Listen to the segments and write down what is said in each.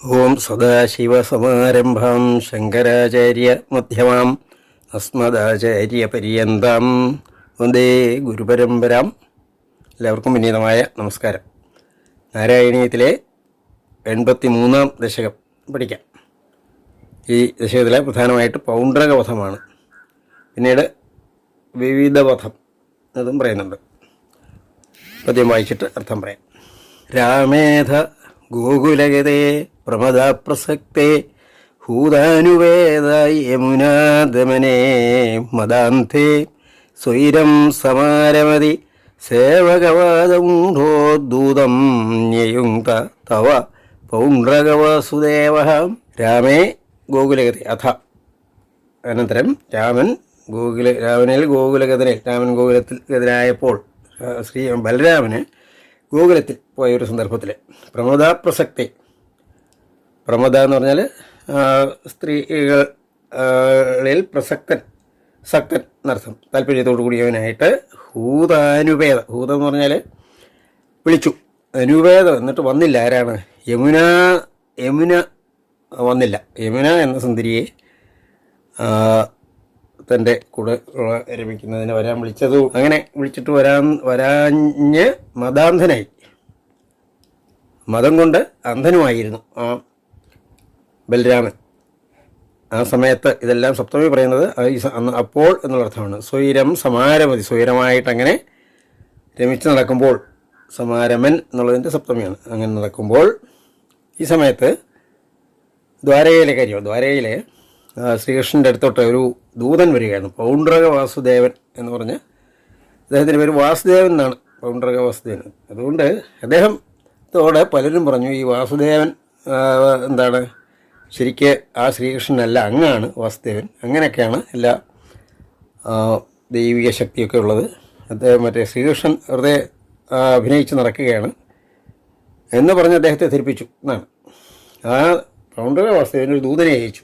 ഓം സദാശിവസമാരംഭാം ശങ്കരാചാര്യമധ്യമാം അസ്മദാചാര്യപര്യന്താം വന്ദേ ഗുരുപരമ്പരാം. എല്ലാവർക്കും വിനീതമായ നമസ്കാരം. നാരായണീയത്തിലെ 83-ാം ദശകം പഠിക്കാം. ഈ ദശകത്തിലെ പ്രധാനമായിട്ട് പൗണ്ഡ്രകവധമാണ്. പിന്നീട് വിവിധവധം അതും പറയുന്നുണ്ട്. പദ്യം വായിച്ചിട്ട് അർത്ഥം പറയാം. രാമേധ ഗോകുലഗതേ പ്രമദാപ്രസക്തേ ഹൂതാനുവേദ യമുനാദമനേ മദാന്തേ സ്വൈരം സമാരമതി സേവകവാദമൂഢോദ്ദൂതം ന്യയുങ്ത തവ പൗണ്ഡ്രകവസുദേവ. രാമേ ഗോകുലഗതി അഥ. അനന്തരം രാമൻ രാമൻ ഗോകുലത്തിൽ ഗതനായപ്പോൾ ബലരാമന് ഗോകുലത്തിൽ പോയൊരു സന്ദർഭത്തിൽ പ്രമദാപ്രസക്തി, പ്രമദ എന്ന് പറഞ്ഞാൽ സ്ത്രീകളിൽ സക്തൻ എന്നർത്ഥം, താല്പര്യത്തോടു കൂടിയവനായിട്ട് ഹൂതാനുപേത, ഹൂതം എന്ന് പറഞ്ഞാൽ വിളിച്ചു, അനുപേതം എന്നിട്ട് വന്നില്ല. ആരാണ്? യമുന വന്നില്ല. യമുന എന്ന സുന്ദരിയെ തൻ്റെ കൂടെ രമിക്കുന്നതിന് വരാൻ വിളിച്ചത്. അങ്ങനെ വിളിച്ചിട്ട് വരാഞ്ഞ് മതാന്ധനായി, മതം കൊണ്ട് അന്ധനുമായിരുന്നു ആ ബലരാമൻ. ആ സമയത്ത് ഇതെല്ലാം സപ്തമി പറയുന്നത് അപ്പോൾ എന്നുള്ള അർത്ഥമാണ്. സ്വൈരം സമാരമതി, സ്വൈരമായിട്ട് അങ്ങനെ രമിച്ച് നടക്കുമ്പോൾ, സമാരമൻ എന്നുള്ളതിൻ്റെ സപ്തമിയാണ്. അങ്ങനെ നടക്കുമ്പോൾ ഈ സമയത്ത് ദ്വാരകയിലെ ശ്രീകൃഷ്ണൻ്റെ അടുത്തോട്ട് ഒരു ദൂതൻ വരികയാണ്. പൗണ്ഡ്രക വാസുദേവൻ എന്ന് പറഞ്ഞ്, അദ്ദേഹത്തിൻ്റെ പേര് വാസുദേവൻ എന്നാണ്, പൗണ്ഡ്രക വാസുദേവൻ. അതുകൊണ്ട് അദ്ദേഹത്തോട് പലരും പറഞ്ഞു, ഈ വാസുദേവൻ എന്താണ്, ശരിക്ക് ആ ശ്രീകൃഷ്ണനല്ല, അങ്ങാണ് വാസുദേവൻ. അങ്ങനെയൊക്കെയാണ് എല്ലാ ദൈവിക ശക്തിയൊക്കെ ഉള്ളത്. അദ്ദേഹം മറ്റേ ശ്രീകൃഷ്ണൻ വെറുതെ അഭിനയിച്ച് നടക്കുകയാണ് എന്ന് പറഞ്ഞ് അദ്ദേഹത്തെ ധരിപ്പിച്ചു എന്നാണ്. ആ പൗണ്ഡ്രക വാസുദേവൻ ഒരു ദൂതനെ അയച്ചു.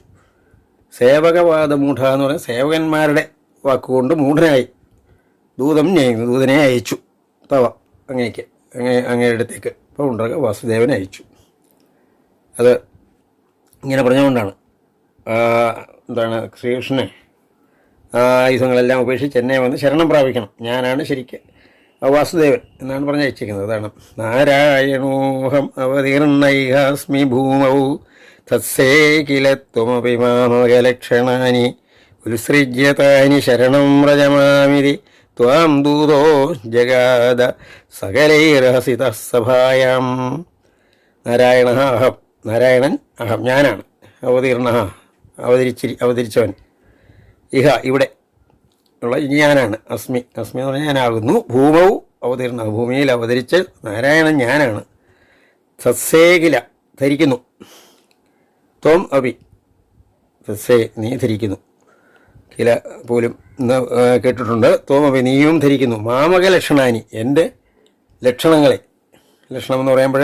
സേവകവാദമൂഢ എന്ന് പറഞ്ഞാൽ സേവകന്മാരുടെ വാക്കുകൊണ്ട് മൂഢനായി ദൂതനെ അയച്ചു. തവ അങ്ങയുടെ അടുത്തേക്ക് പൗണ്ഡ്രക വാസുദേവനെ അയച്ചു. അത് ഇങ്ങനെ പറഞ്ഞുകൊണ്ടാണ് എന്താണ്, ശ്രീകൃഷ്ണനെ ആയുധങ്ങളെല്ലാം ഉപേക്ഷിച്ച് എന്നെ വന്ന് ശരണം പ്രാപിക്കണം, ഞാനാണ് ശരിക്ക് വാസുദേവൻ എന്നാണ് പറഞ്ഞ് അയച്ചിരിക്കുന്നത്. അതാണ് നാരായണോഹം അവതീർണൈഹാസ്മി ഭൂമൗ തത്സേ കില ത്വമപി മാമകലക്ഷണാനി ഉത്സൃജ്യതാനി ശരണം വ്രജമാമിതി ത്വാം ദൂതോ ജഗാദ സകലൈരഹസിത സഭായാം. നാരായണൻ അഹം, ഞാനാണ്. അവതീർണ അവതരിച്ചവൻ. ഇഹ ഇവിടെ ഉള്ള ഞാനാണ്. അസ്മി എന്ന് പറഞ്ഞാൽ ഞാനാകുന്നു. ഭൂമൗ അവതീർണ, ഭൂമിയിൽ അവതരിച്ച് നാരായണൻ ഞാനാണ്. സസ്സേകില ധരിക്കുന്നു. ത്വം അപി സസ്സേ നീ ധരിക്കുന്നു. കില പോലും എന്ന് കേട്ടിട്ടുണ്ട്. ത്വം അപി നീയും ധരിക്കുന്നു. മാമക ലക്ഷണാനി എൻ്റെ ലക്ഷണങ്ങളെ. ലക്ഷണം എന്ന് പറയുമ്പോൾ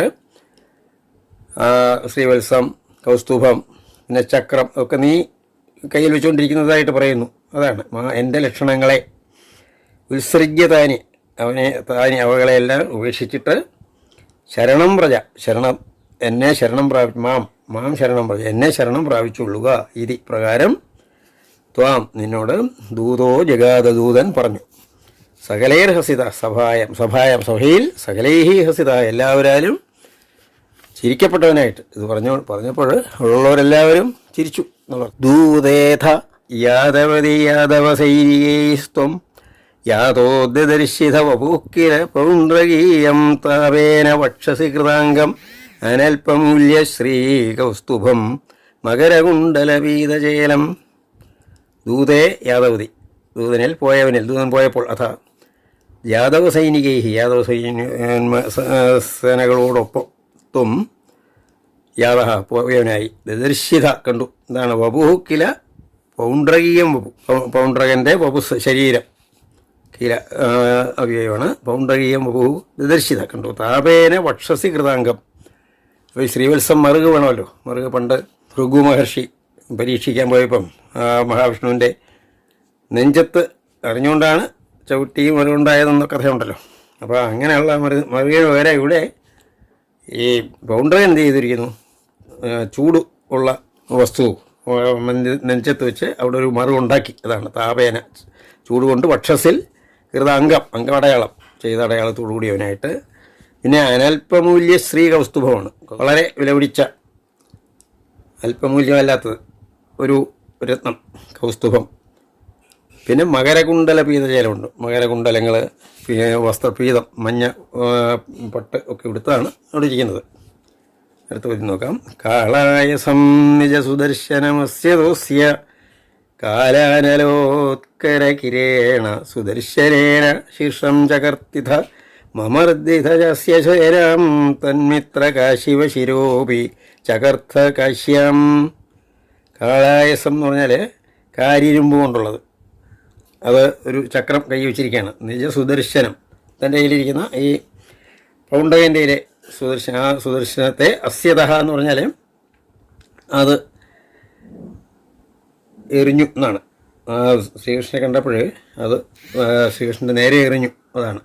ശ്രീവത്സം, കൗസ്തുഭം, പിന്നെ ചക്രം ഒക്കെ നീ കയ്യിൽ വെച്ചുകൊണ്ടിരിക്കുന്നതായിട്ട് പറയുന്നു. അതാണ് എൻ്റെ ലക്ഷണങ്ങളെ. ഉത്സൃജ്യതാനി അവകളെല്ലാം ഉപേക്ഷിച്ചിട്ട് ശരണം വ്രജ, എന്നെ ശരണം മാം ശരണം വ്രജ, എന്നെ ശരണം പ്രാപിച്ചുകൊള്ളുക. ഇതി പ്രകാരം ത്വാം നിന്നോട് ദൂതോ ജഗാദൂതൻ പറഞ്ഞു. സകലൈർ ഹസിത സഭയിൽ സകലൈഹി ഹസിത എല്ലാവരാലും ചിരിക്കപ്പെട്ടവനായിട്ട്. ഇത് പറഞ്ഞപ്പോൾ ഉള്ളവരെല്ലാവരും ചിരിച്ചു എന്നുള്ളത്. ദൂതേഥ യാദവതി യാദവസൈര്യൈസ്ത്വം യാതോദ്ദർശിത വപൂക്കിര പൗണ്ഡ്രകീയം താവേന വക്ഷസി കൃതാംഗം അനൽപമൂല്യ ശ്രീകൗസ്തുഭം മകരകുണ്ടലപീതചേലം. ദൂതേ യാദവതി, ദൂതൻ പോയപ്പോൾ അഥ യാദവ സൈനികൈഹി, സേനകളോടൊപ്പം ത്വം യാദ പോയവനായി ദദർശിത കണ്ടു. എന്താണ്? വപുഹുക്കില പൗണ്ഡ്രകീയം വപു, പൗണ്ഡ്രകൻ്റെ വപു ശരീരം, കില അവയവമാണ്. പൗണ്ഡ്രകീയം വപു ദദർശിത കണ്ടു. താപേന വക്ഷസി കൃതാംഗം. അപ്പോൾ ഈ ശ്രീവത്സം മറുക് വേണമല്ലോ. മറുക് പണ്ട് ഭൃഗു മഹർഷി പരീക്ഷിക്കാൻ പോയപ്പം മഹാവിഷ്ണുവിൻ്റെ നെഞ്ചത്ത് അറിഞ്ഞുകൊണ്ടാണ് ചവിട്ടിയും മറുകൊണ്ടായതെന്ന കഥയുണ്ടല്ലോ. അപ്പോൾ അങ്ങനെയുള്ള മറുകിന് പകരം ഇവിടെ ഈ പൗണ്ഡ്രകൻ എന്ത് ചെയ്തിരിക്കുന്നു? ചൂട് ഉള്ള വസ്തു നെഞ്ചത്ത് വെച്ച് അവിടെ ഒരു മറുണ്ടാക്കി. അതാണ് താപേന, ചൂടുകൊണ്ട് വക്ഷസിൽ അംഗമടയാളം ചെയ്ത അടയാളത്തോടു കൂടിയവനായിട്ട്. പിന്നെ അനൽപമൂല്യ ശ്രീ കൗസ്തുഭമാണ്, വളരെ വിലപിടിച്ച അല്പമൂല്യമല്ലാത്തത് ഒരു രത്നം കൗസ്തുഭം. പിന്നെ മകരകുണ്ടല പീതജലമുണ്ട്. മകരകുണ്ടലങ്ങൾ, വസ്ത്രപീതം, മഞ്ഞ പട്ട് ഒക്കെ എടുത്താണ് അവിടെ ഇരിക്കുന്നത്. അടുത്ത് വരി നോക്കാം. കാളായസം നിജ സുദർശനമസ്യ കാലാനലോത്കരകിരേണ സുദർശനേന ശീർഷം ചകർത്തിഥ മമർദ്ദിതസ്യ ശേരം തന്മിത്ര കാശിവ ശിരോപി ചകർത്ഥ കാശ്യം. കാളായസം എന്ന് പറഞ്ഞാൽ കാരിരുമ്പ് കൊണ്ടുള്ളത്. അത് ഒരു ചക്രം കൈ വെച്ചിരിക്കുകയാണ്. നിജ സുദർശനം, തൻ്റെ കയ്യിലിരിക്കുന്ന ഈ പൗണ്ടകൻ്റെ സുദർശനത്തെ അസ്യത എന്ന് പറഞ്ഞാൽ അത് എറിഞ്ഞു എന്നാണ്. ശ്രീകൃഷ്ണനെ കണ്ടപ്പോൾ അത് ശ്രീകൃഷ്ണൻ്റെ നേരെ എറിഞ്ഞു, അതാണ്.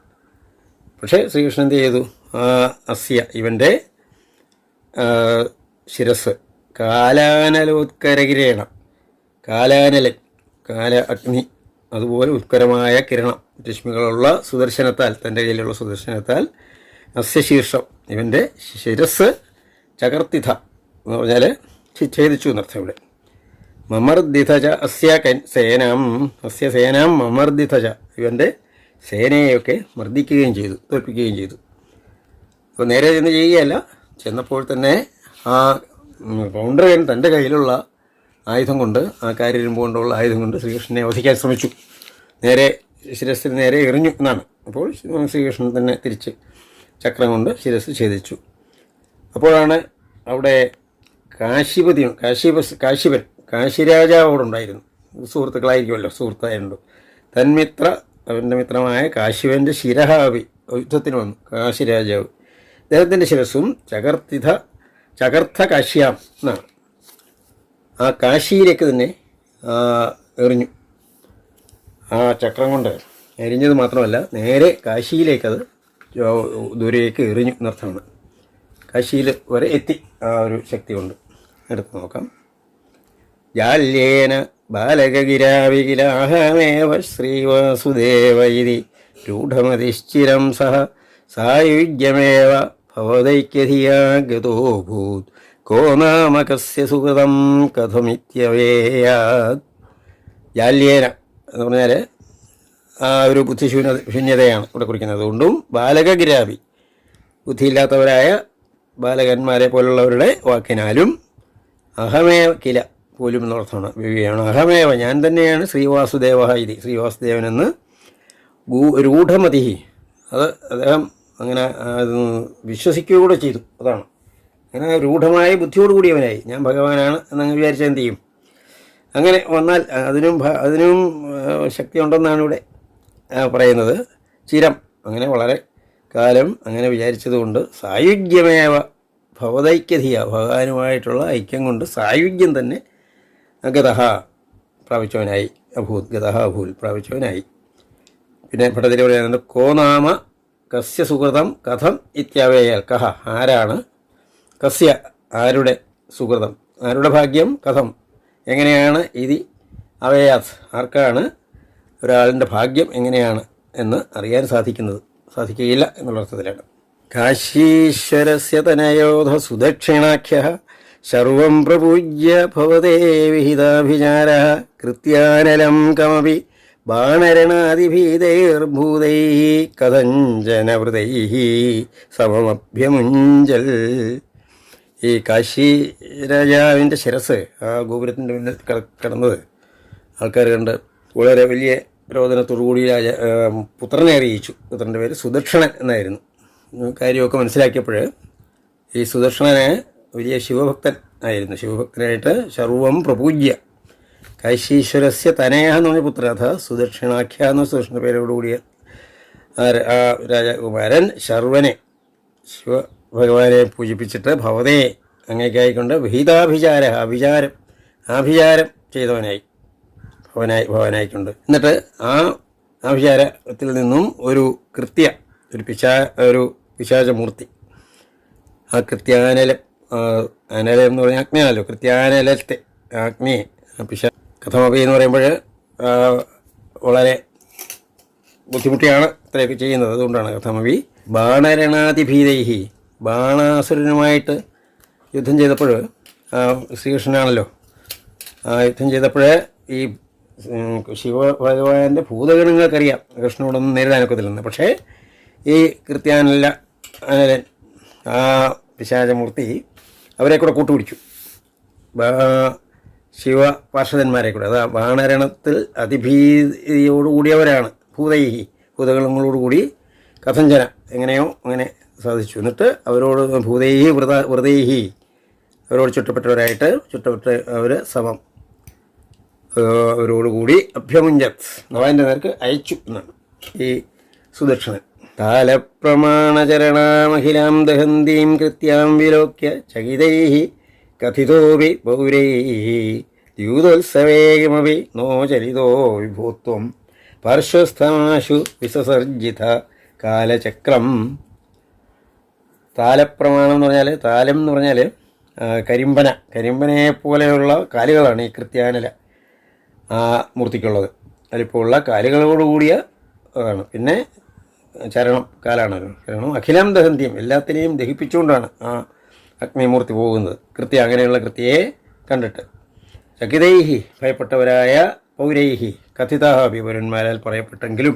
പക്ഷേ ശ്രീകൃഷ്ണൻ എന്ത് ചെയ്തു? അസ്യ ഇവൻ്റെ ശിരസ് കാലാനലോത്കരകിരേണം, കാലാനലൻ, അഗ്നി, അതുപോലെ ഉത്കരമായ കിരണം, രശ്മികളുള്ള സുദർശനത്താൽ, തൻ്റെ കയ്യിലുള്ള സുദർശനത്താൽ അസ്യ ശീർഷം ഇവൻ്റെ ശിരസ് ചകർത്തിഥ എന്ന് പറഞ്ഞാൽ ഛേദിച്ചു എന്നർത്ഥം. ഇവിടെ മമർദിഥജ അസ്യ സേനാം മമർദിഥജ ഇവൻ്റെ സേനയെയൊക്കെ മർദ്ദിക്കുകയും ചെയ്തു, തോൽപ്പിക്കുകയും ചെയ്തു. അപ്പോൾ നേരെ ചെന്ന് ചെയ്യുകയല്ല, ചെന്നപ്പോൾ തന്നെ ആ പൗണ്ഡ്രകൻ തൻ്റെ കയ്യിലുള്ള ആയുധം കൊണ്ട്, ആ കാരിരുമ്പ് കൊണ്ടുള്ള ആയുധം കൊണ്ട് ശ്രീകൃഷ്ണനെ വധിക്കാൻ ശ്രമിച്ചു. നേരെ ശിരസ്സിന് നേരെ എറിഞ്ഞു എന്നാണ്. അപ്പോൾ ശ്രീകൃഷ്ണൻ തന്നെ തിരിച്ച് ചക്രം കൊണ്ട് ശിരസ് ഛേദിച്ചു. അപ്പോഴാണ് അവിടെ കാശിപൻ കാശിരാജാവോടുണ്ടായിരുന്നു. സുഹൃത്തുക്കളായിരിക്കുമല്ലോ, സുഹൃത്തായിരുന്നു. തന്മിത്ര, അവൻ്റെ മിത്രമായ കാശിവൻ്റെ ശിരഹാവി യുദ്ധത്തിന് വന്നു. കാശിരാജാവ് അദ്ദേഹത്തിൻ്റെ ശിരസ്സും ചകർത്ഥ കാശ്യാം എന്നാണ്, ആ കാശിയിലേക്ക് തന്നെ എറിഞ്ഞു. ആ ചക്രം കൊണ്ട് എരിഞ്ഞത് മാത്രമല്ല, നേരെ കാശിയിലേക്കത് ദൂരേക്ക് എറിഞ്ഞു എന്നർത്ഥമാണ്. കാശിയിൽ വരെ എത്തി ആ ഒരു ശക്തി കൊണ്ട്. എടുത്ത് നോക്കാം. ജാല്യേന ബാലകഗിരാവികിലാഹമേവ ശ്രീവാസുദേവ ഇതി രൂഢമതിശ്ചിരം സഹ സായുജ്യമേവ ഭവദൈക്യധിയാ ഗതോഭൂത് കോ നാമ കസ്യ സുഹൃതം കഥമിത്യവേയാത്. ജാല്യേന എന്ന് പറഞ്ഞാൽ ആ ഒരു ബുദ്ധിശൂന്യതയാണ് ഇവിടെ കുറിക്കുന്നത്. അതുകൊണ്ടും ബാലകഗിരാവി, ബുദ്ധിയില്ലാത്തവരായ ബാലകന്മാരെ പോലുള്ളവരുടെ വാക്കിനാലും, അഹമേവ കില പോലും എന്നർത്ഥമാണ്, വിവിയാണ്. അഹമേവ ഞാൻ തന്നെയാണ് ശ്രീവാസുദേവ ഇതി, ശ്രീവാസുദേവനെന്ന് രൂഢമതി, അത് അദ്ദേഹം അങ്ങനെ വിശ്വസിക്കുകയൂടെ ചെയ്തു. അതാണ്, അങ്ങനെ രൂഢമായ ബുദ്ധിയോടുകൂടിയവനായി ഞാൻ ഭഗവാനാണ് എന്നങ്ങ് വിചാരിച്ചാൽ എന്ത് ചെയ്യും? അങ്ങനെ വന്നാൽ അതിനും ശക്തി ഉണ്ടെന്നാണ് ഇവിടെ പറയുന്നത്. ചിരം, അങ്ങനെ വളരെ കാലം അങ്ങനെ വിചാരിച്ചതുകൊണ്ട്, സായുജ്യമേവ ഭവതൈക്യധിയ ഭഗവാനുമായിട്ടുള്ള ഐക്യം കൊണ്ട് സായുജ്യം തന്നെ ഗതഹ പ്രാപിച്ചവനായി, ഗതഹ അഭൂൽ പ്രാപിച്ചവനായി. പിന്നെ ഭട്ടതിരി പറയുന്നുണ്ട്, കോ നാമ കസ്യ സുഹൃതം കഥം ഇത്യവയാൽ. കഹ ആരാണ്, കസ്യ ആരുടെ സുഹൃതം ആരുടെ ഭാഗ്യം, കഥം എങ്ങനെയാണ്, ഇതി അവയാത് ആർക്കാണ് ഒരാളിൻ്റെ ഭാഗ്യം എങ്ങനെയാണ് എന്ന് അറിയാൻ സാധിക്കുകയില്ല എന്നുള്ള അർത്ഥത്തിലാണ്. കാശീശ്വരസ്യ തനയോധ സുദക്ഷിണാഖ്യ സർവം പ്രപൂജ്യ ഭവതേ വിഹിതാഭിചാര കൃത്യാനലം കമപി ബാണരണാദിഭീതൈർഭൂതൈ കഥഞ്ജനവൃതൈ സമമഭ്യമുഞ്ചൽ. ഈ കാശി രാജാവിൻ്റെ ശിരസ് ആ ഗോപുരത്തിൻ്റെ മുന്നിൽ കിടന്നത് ആൾക്കാർ കണ്ട് വളരെ വലിയ രോദനത്തോടുകൂടി പുത്രനെ അറിയിച്ചു. പുത്രൻ്റെ പേര് സുദക്ഷിണൻ എന്നായിരുന്നു. കാര്യമൊക്കെ മനസ്സിലാക്കിയപ്പോൾ ഈ സുദക്ഷിണന് വലിയ ശിവഭക്തൻ ആയിരുന്നു. ശിവഭക്തനായിട്ട് സർവം പ്രപൂജ്യ കാശീശ്വരസ്യ തനയ എന്ന് പറഞ്ഞ പുത്ര, അഥ സുദക്ഷിണാഖ്യ എന്ന സുദക്ഷിണ പേരോടുകൂടിയ ആ രാജകുമാരൻ ശർവനെ, ശിവഭഗവാനെ പൂജിപ്പിച്ചിട്ട് ഭവതേ അങ്ങേക്കായിക്കൊണ്ട് വിഹിതാഭിചാര ആഭിചാരം ചെയ്തവനായി ഭവനായിക്കൊണ്ട്. എന്നിട്ട് ആ ആഭിചാരത്തിൽ നിന്നും ഒരു പിശാചമൂർത്തി, ആ കൃത്യാനലം, അനലം എന്ന് പറഞ്ഞാൽ അഗ്നിയാണല്ലോ, കൃത്യാനലത്തെ അഗ്നിയെ കഥമപി എന്ന് പറയുമ്പോൾ വളരെ ബുദ്ധിമുട്ടിയാണ് ഇത്രയൊക്കെ ചെയ്യുന്നത്. അതുകൊണ്ടാണ് കഥമപി. ബാണരണാതിഭീതൈഹി, ബാണാസുരനുമായിട്ട് യുദ്ധം ചെയ്തപ്പോൾ ശ്രീകൃഷ്ണനാണല്ലോ യുദ്ധം ചെയ്തപ്പോൾ ഈ ശിവഭഗവാന്റെ ഭൂതഗണങ്ങൾക്കറിയാം കൃഷ്ണനോടൊന്നും നേരിടാനൊക്കത്തില്ലെന്ന്. പക്ഷേ ഈ കൃത്യാനല്ല അനലൻ ആ പിശാചമൂർത്തി അവരെ കൂടെ കൂട്ടുപിടിച്ചു, ശിവപാർഷദന്മാരെ കൂടെ. അതാ ബാണരണത്തിൽ അതിഭീതിയോടുകൂടിയവരാണ് ഭൂതൈഹി, ഭൂതഗണങ്ങളോടുകൂടി കഥഞ്ചന എങ്ങനെയോ അങ്ങനെ സാധിച്ചു. എന്നിട്ട് അവരോട് ഭൂതൈഹി വ്രതൈഹി, അവരോട് ചുറ്റപ്പെട്ടവരായിട്ട് ചുറ്റപ്പെട്ട് അവർ സമം അവരോടുകൂടി അഭ്യമുഞ്ചത് നവാൻ്റെ നേർക്ക് അയച്ചു എന്നാണ് ഈ സുദർശനൻ. താലപ്രമാണചരണാമഹിലാം ദഹന്തീം കൃത്യാം വിലോക്യ ചകിതൈഹി കഥിതോപി ബഹുരൈഹി ദ്യൂതോത്സവേ കിമപി നോ ചരിതോ വിഭൂത്വം പാർശ്വസ്ഥമാശു വിസസർജിത കാലചക്രം. താലപ്രമാണം എന്ന് പറഞ്ഞാൽ, താലം എന്ന് പറഞ്ഞാൽ കരിമ്പനയെ പോലെയുള്ള കാലുകളാണ് ഈ കൃത്യാനല മൂർത്തിക്കുള്ളത്. അതിലിപ്പോൾ ഉള്ള കാലുകളോടുകൂടിയ അതാണ്. പിന്നെ ചരണം, കാലാണല്ലോ ചരണം. അഖിലം ദഹന്ത്യം, എല്ലാത്തിനെയും ദഹിപ്പിച്ചുകൊണ്ടാണ് ആ അഗ്നിമൂർത്തി പോകുന്നത്. അങ്ങനെയുള്ള കൃത്യയെ കണ്ടിട്ട്. ചകിതൈഹി, ഭയപ്പെട്ടവരായ പൗരൈഹി, കഥിതാഹി, പൗരന്മാരാൽ പറയപ്പെട്ടെങ്കിലും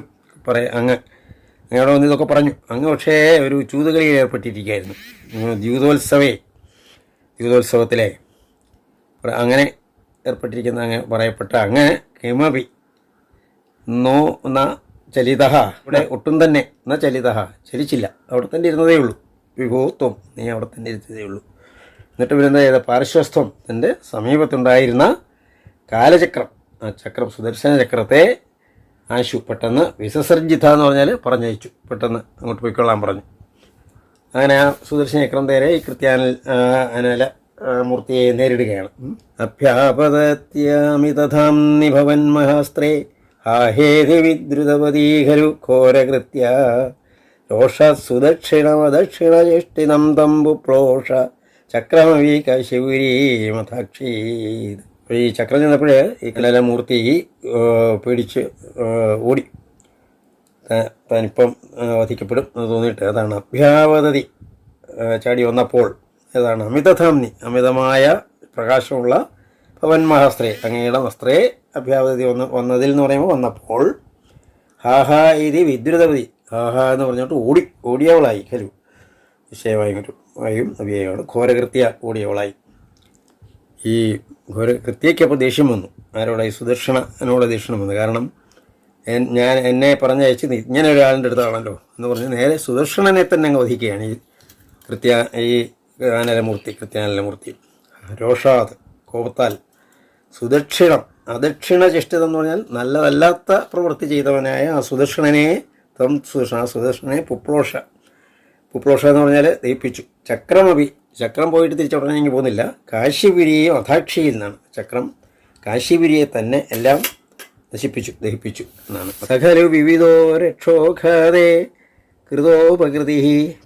അങ്ങയുടെ വന്ന് ഇതൊക്കെ പറഞ്ഞു. അങ്ങ് പക്ഷേ ഒരു ചൂതുകളിയിൽ ഏർപ്പെട്ടിരിക്കുകയായിരുന്നു. ദ്യൂതോത്സവത്തിലെ അങ്ങനെ ഏർപ്പെട്ടിരിക്കുന്ന അങ്ങ് പറയപ്പെട്ട അങ്ങ് കിമപി നോ ന ചലിത, ഇവിടെ ഒട്ടും തന്നെ ന ചലിത, ചലിച്ചില്ല, അവിടെ തന്നെ ഇരുന്നതേ ഉള്ളൂ. വിഭൂത്വം, നീ അവിടെ തന്നെ ഇരുത്തതേ ഉള്ളൂ. എന്നിട്ട് ഇവരെന്താ ചെയ്ത പാർശ്വസ്ഥം, തൻ്റെ സമീപത്തുണ്ടായിരുന്ന കാലചക്രം, ആ ചക്രം, സുദർശന ചക്രത്തെ ആശു പെട്ടെന്ന് വിസസർജിത എന്ന് പറഞ്ഞാൽ പറഞ്ഞയച്ചു, പെട്ടെന്ന് അങ്ങോട്ട് പോയിക്കൊള്ളാൻ പറഞ്ഞു. അങ്ങനെ ആ സുദർശന ചക്രം നേരെ ഈ കൃത്യാനല മൂർത്തിയെ നേരിടുകയാണ്. അഭ്യാപതത്യാമിതധാംനി ഭവൻ മഹാസ്ത്രേ ആഹേതി വിദ്രുതപതീ ഖലു ഘോരകൃത്യ രോഷാത് സുദക്ഷിണമദക്ഷിണചേഷ്ടിതം തമ്പു പ്രോഷ ചക്രമവീകശിവരീമഥാക്ഷീത്. ഈ ചക്രം ചെന്നപ്പോൾ ഈ കലലമൂർത്തി പേടിച്ച് ഓടി, താനിപ്പം വധിക്കപ്പെടും എന്ന് തോന്നിയിട്ട്. അതാണ് അഭ്യാവതതി, ചാടി വന്നപ്പോൾ. ഏതാണ് അമിതധാംനി, അമിതമായ പ്രകാശമുള്ള ഭവൻ മഹാസ്ത്രേ, അങ്ങയുടെ വസ്ത്രേ അഭ്യാവതി വന്നതിൽ എന്ന് പറയുമ്പോൾ വന്നപ്പോൾ. ഹാഹാ ഇതി വിദ്രുതപതി, ഹാഹാ എന്ന് പറഞ്ഞിട്ട് ഓടിയവളായി ഖലു, നിശ്ചയമായും അവ്യയമാണ് ഘോരകൃത്യ, ഓടിയവളായി. ഈ ഘോരകൃത്യയ്ക്ക് അപ്പോൾ ദേഷ്യം വന്നു. ആരോടായി? സുദർശനോട് ദേഷ്യം വന്നു. കാരണം എന്നെ പറഞ്ഞയച്ച് ഇങ്ങനെ ഒരാളിൻ്റെ അടുത്താണല്ലോ എന്ന് പറഞ്ഞ് നേരെ സുദർശനനെ തന്നെ അങ്ങ് വധിക്കുകയാണ് ഈ കൃത്യാനലമൂർത്തി. രോഷാത്, കോപത്താൽ. സുദക്ഷിണം, അദക്ഷിണചേഷ്ടിതം എന്ന് പറഞ്ഞാൽ നല്ലതല്ലാത്ത പ്രവൃത്തി ചെയ്തവനായ ആ സുദർശനനെ പുപ്ലോഷ എന്ന് പറഞ്ഞാൽ ദഹിപ്പിച്ചു. ചക്രമപി, ചക്രം പോയിട്ട് തിരിച്ചുടനെങ്കിൽ പോകുന്നില്ല. കാശിപുരിയെയും അഥാക്ഷിയിൽ നിന്നാണ് ചക്രം. കാശിപുരിയെ തന്നെ എല്ലാം ദഹിപ്പിച്ചു എന്നാണ്. സഖലു വിവിധോ രക്ഷോഘാതേ കൃതോപകൃതി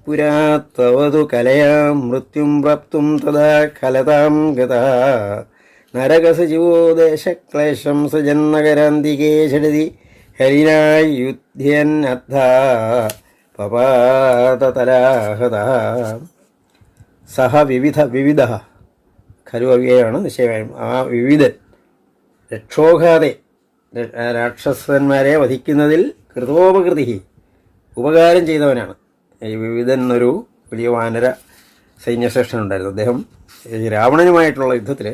പുരാത്തവതു കലയാം മൃത്യും പ്രാപ്തും തഥാ കലതാം ഗതാ നരകസജീവോ ദേശക്ലേശം സജന്നകരാന്തികേ ഷഡതി ഹരിനായുധ്യൻ അദ്ധാ പപാതതലാഹത. സഹ വിവിധ ഖലു അവ്യയാണ് നിശ്ചയമായും. ആ വിവിധൻ രക്ഷോഘാതെ, രാക്ഷസന്മാരെ വധിക്കുന്നതിൽ കൃതോപകൃതി, ഉപകാരം ചെയ്തവനാണ്. ഈ വിവിധൻ എന്നൊരു വലിയ വാനര സൈന്യശ്രേഷ്ഠനുണ്ടായിരുന്നു. അദ്ദേഹം ഈ രാവണനുമായിട്ടുള്ള യുദ്ധത്തിൽ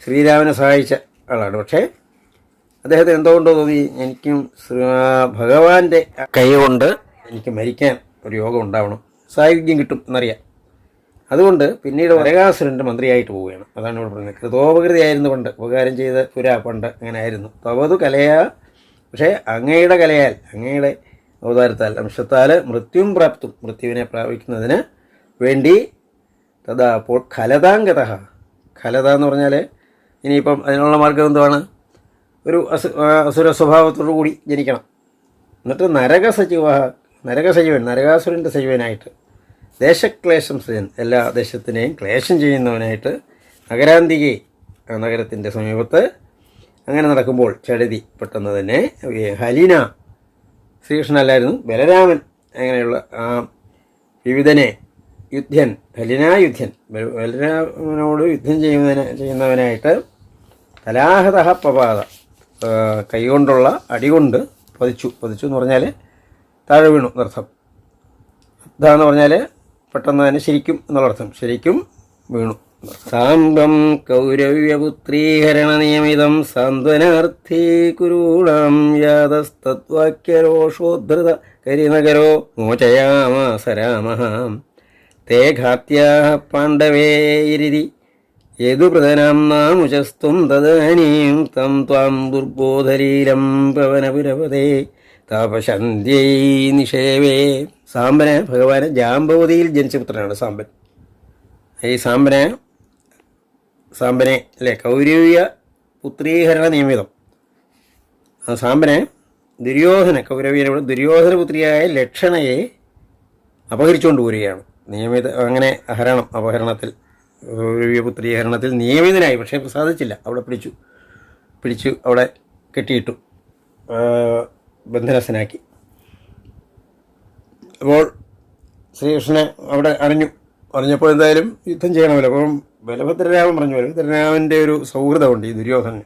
ശ്രീരാമനെ സഹായിച്ച ആളാണ്. പക്ഷേ അദ്ദേഹത്തിന് എന്തുകൊണ്ടോ തോന്നി, എനിക്കും ഭഗവാന്റെ കൈ കൊണ്ട് എനിക്ക് മരിക്കാൻ ഒരു യോഗം ഉണ്ടാവണം, സായുജ്യം കിട്ടും എന്നറിയാം. അതുകൊണ്ട് പിന്നീട് നരകാസുരൻ്റെ മന്ത്രിയായിട്ട് പോവുകയാണ്. അതാണ് ഇവിടെ പറയുന്നത്. കൃതോപകൃതി ആയിരുന്നു പണ്ട്, ഉപകാരം ചെയ്ത പണ്ട് അങ്ങനെ ആയിരുന്നു. തവതു കലയാ, പക്ഷേ അങ്ങയുടെ കലയാൽ, അങ്ങയുടെ അവതാരത്താൽ, അംശത്താൽ മൃത്യും പ്രാപ്തും, മൃത്യുവിനെ പ്രാപിക്കുന്നതിന് വേണ്ടി തഥാ അപ്പോൾ ഖലതാംഗത. ഖലത എന്ന് പറഞ്ഞാൽ ഇനിയിപ്പം അതിനുള്ള മാർഗം എന്തുവാണ്? ഒരു അസുര സ്വഭാവത്തോടു കൂടി ജനിക്കണം. എന്നിട്ട് നരകസജീവൻ, നരകാസുരൻ്റെ സജീവനായിട്ട് ദേശക്ലേശം സൃജൻ, എല്ലാ ദേശത്തിനെയും ക്ലേശം ചെയ്യുന്നവനായിട്ട് നഗരാന്തികെ, നഗരത്തിൻ്റെ സമീപത്ത് അങ്ങനെ നടക്കുമ്പോൾ ചടുതി പെട്ടെന്ന് തന്നെ ഹലിന, ശ്രീകൃഷ്ണനല്ലായിരുന്നു ബലരാമൻ, അങ്ങനെയുള്ള ആ വിവിധനെ യുദ്ധൻ, ഹലിനായുദ്ധൻ, ബലരാമനോട് യുദ്ധം ചെയ്യുന്നവനായിട്ട് കലാഹത പപാത, കൈകൊണ്ടുള്ള അടികൊണ്ട് പതിച്ചു എന്ന് പറഞ്ഞാൽ താഴെ വീണു എന്നർത്ഥം. ഇതാന്ന് പറഞ്ഞാൽ പെട്ടെന്ന് തന്നെ ശരിക്കും എന്നുള്ളർത്ഥം, ശരിക്കും വീണു. സാംബം കൗരവ്യപുത്രീഹരണ നിയമിതം സാന്ത്വനാർത്ഥീ കുരൂണാം യാതസ്തദ്വാക്യരോഷോദ്ധൃത കരിനഗരോ മോചയാമാസ രാമഃ തേ ഘാത്യാഃ പാണ്ഡവേരിതി യദുപ്രതനാം നാമുചസ്ത്വം തദാനീം തം ത്വാം ദുർബോധലീലം പവനപുരപതേ താപശന്ധ്യൈ നിഷേവേ. സാമ്പന് ഭഗവാന് ജാമ്പവതിയിൽ ജനിച്ച പുത്രനാണ് സാമ്പൻ. ഈ സാമ്പനെ അല്ലേ കൗരവ്യ പുത്രീഹരണ നിയമിതം. ആ സാമ്പനെ കൗരവ്യനോട് ദുര്യോധന പുത്രിയായ ലക്ഷണയെ അപഹരിച്ചുകൊണ്ട് പോരുകയാണ്. അങ്ങനെ അപഹരണത്തിൽ കൗരവ്യപുത്രീഹരണത്തിൽ നിയമിതനായി, പക്ഷേ സാധിച്ചില്ല. അവിടെ പിടിച്ചു അവിടെ കെട്ടിയിട്ടു, ബന്ധനസ്ഥനാക്കി. അപ്പോൾ ശ്രീകൃഷ്ണനെ അവിടെ അറിഞ്ഞപ്പോൾ എന്തായാലും യുദ്ധം ചെയ്യണമല്ലോ. അപ്പം ബലഭദ്രരാമൻ പറഞ്ഞു, ബലഭദ്രരാമൻ്റെ ഒരു സൗഹൃദമുണ്ട് ഈ ദുര്യോധനന്.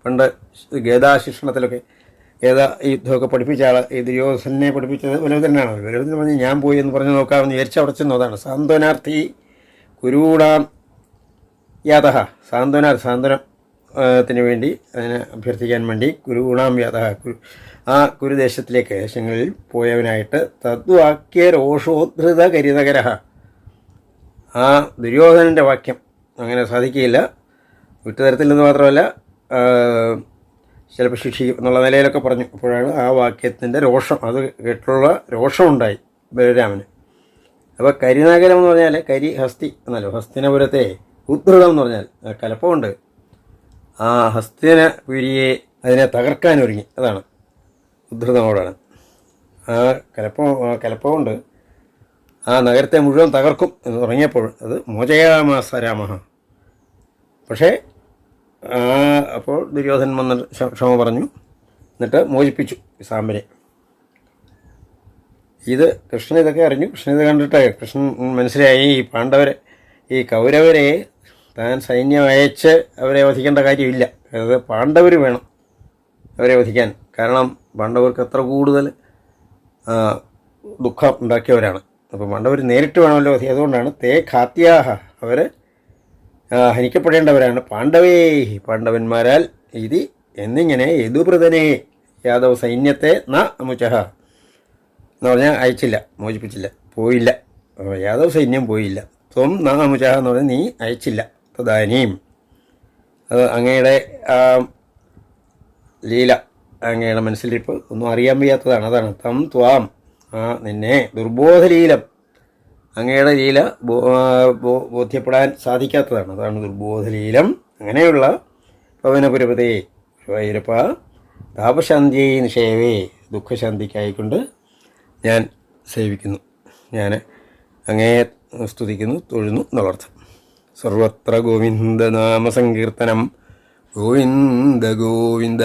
പണ്ട് ഗീതാശിക്ഷണത്തിലൊക്കെ യുദ്ധമൊക്കെ പഠിപ്പിച്ച ആൾ, ഈ ദുര്യോധനെ പഠിപ്പിച്ചത് ബലഭദ്രനാണ്. ബലഭദ്രൻ പറഞ്ഞ് ഞാൻ പോയി എന്ന് പറഞ്ഞ് നോക്കാമെന്ന് വിചാരിച്ച് അവിടെ ചെന്നതാണ്. സാന്ത്വനാർത്ഥി കുരൂണാം യാതഃ, സാന്ത്വനത്തിന് വേണ്ടി, അതിനെ അഭ്യർത്ഥിക്കാൻ വേണ്ടി കുരൂണാം യാതഃ, ആ കുരുദേശത്തിലേക്ക് ദേശങ്ങളിൽ പോയവനായിട്ട് തദ്വാക്യ രോഷോദ്ധൃത കരിനഗരഃ, ആ ദുര്യോധനൻ്റെ വാക്യം അങ്ങനെ സാധിക്കുകയില്ല, വിട്ടുതരത്തില്ലെന്ന് മാത്രമല്ല ചിലപ്പോൾ ശിക്ഷിക്കും എന്നുള്ള നിലയിലൊക്കെ പറഞ്ഞു. അപ്പോഴാണ് ആ വാക്യത്തിൻ്റെ രോഷം, അത് കേട്ടുള്ള രോഷമുണ്ടായി ബലരാമന്. അപ്പോൾ കരിനഗരം എന്ന് പറഞ്ഞാൽ ഹസ്തി എന്നല്ലോ, ഹസ്തിനപുരത്തെ ഉദ്ധൃതം എന്ന് പറഞ്ഞാൽ കലപ്പമുണ്ട്. ആ ഹസ്തിനപുരിയെ അതിനെ തകർക്കാൻ ഒരുങ്ങി, അതാണ് ഉദ്ധൃതമോടാണ്. ആ കലപ്പമുണ്ട് ആ നഗരത്തെ മുഴുവൻ തകർക്കും എന്ന് തുടങ്ങിയപ്പോൾ അത് മോചയാമാസ രാമഃ. പക്ഷേ അപ്പോൾ ദുര്യോധനൻ വന്ന് ക്ഷമ പറഞ്ഞു, എന്നിട്ട് മോചിപ്പിച്ചു സാമ്പനെ. കൃഷ്ണൻ ഇതൊക്കെ അറിഞ്ഞു. കൃഷ്ണൻ ഇത് കണ്ടിട്ട് കൃഷ്ണൻ മനസ്സിലായി ഈ കൗരവരെ താൻ സൈന്യം അയച്ച് അവരെ വധിക്കേണ്ട കാര്യമില്ല, അത് പാണ്ഡവർ വേണം അവരെ വധിക്കാൻ. കാരണം പാണ്ഡവർക്ക് അത്ര കൂടുതൽ ദുഃഖം ഉണ്ടാക്കിയവരാണ്. അപ്പോൾ പാണ്ഡവർ നേരിട്ട് വേണമല്ലോ വധിക്കുക. അതുകൊണ്ടാണ് തേ ഘാത്യാഹ, അവർ ഹനിക്കപ്പെടേണ്ടവരാണ്. പാണ്ഡവന്മാരാൽ എന്നിങ്ങനെ യദുപ്രതനെ യാദവ് സൈന്യത്തെ അമുചഃ എന്ന് പറഞ്ഞാൽ അയച്ചില്ല, മോചിപ്പിച്ചില്ല, പോയില്ല. യാദവ് സൈന്യം പോയില്ല. ത്വം അമുചഃ എന്ന് പറഞ്ഞാൽ നീ അയച്ചില്ല. തദാനീം, അത് അങ്ങയുടെ ലീല, അങ്ങയുടെ മനസ്സിലിപ്പോൾ ഒന്നും അറിയാൻ വയ്യാത്തതാണ്. അതാണ് തം ത്വാം, നിന്നെ ദുർബോധലീലം, അങ്ങയുടെ ലീല ബോധ്യപ്പെടാൻ സാധിക്കാത്തതാണ്. അതാണ് ദുർബോധലീലം. അങ്ങനെയുള്ള പവനപുരപതേ ഗുരുവായൂരപ്പ താപശാന്തിയെ നിഷേവേ, ദുഃഖശാന്തിക്കായിക്കൊണ്ട് ഞാൻ സേവിക്കുന്നു, ഞാൻ അങ്ങയെ സ്തുതിക്കുന്നു, തൊഴുന്നു എന്നുള്ളർത്ഥം. സർവത്ര ഗോവിന്ദനാമസങ്കീർത്തനം. ഗോവിന്ദ ഗോവിന്ദ.